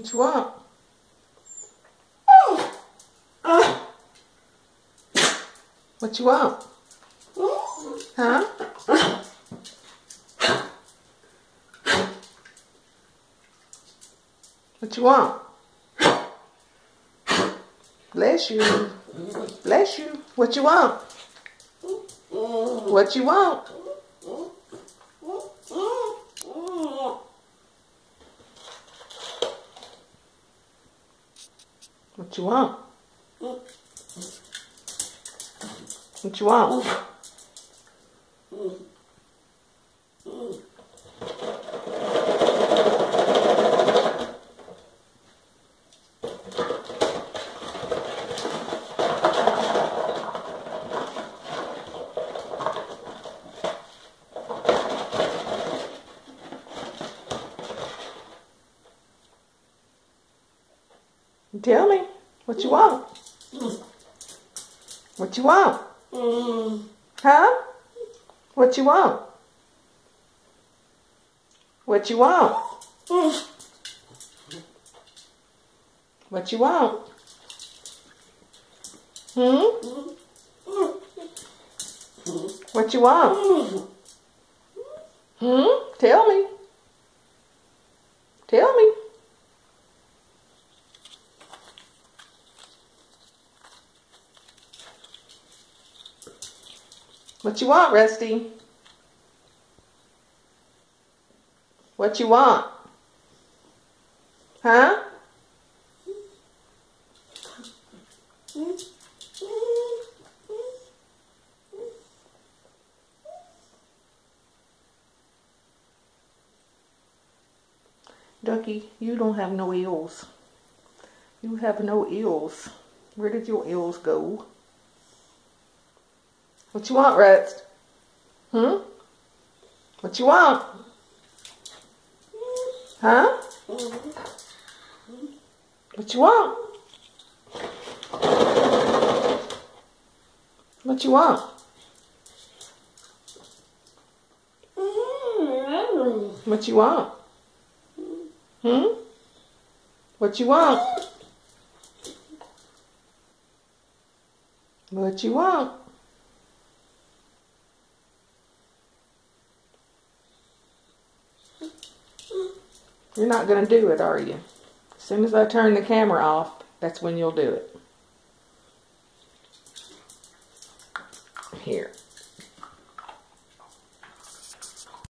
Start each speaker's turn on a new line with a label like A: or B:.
A: What you want? What you want? Huh? What you want? Bless you. Bless you. What you want? What you want? What you want? What you want? Tell me what you want. What you want? Huh? What you want? What you want? What you want? What you want? Tell me. Tell me. What you want, Rusty? What you want? Huh? Ducky, you don't have no eels. You have no eels. Where did your eels go? What you want, Rust? What you want? Huh? What you want? What you want? What you want? What you want? What you want? You're not going to do it, are you? As soon as I turn the camera off, that's when you'll do it. Here.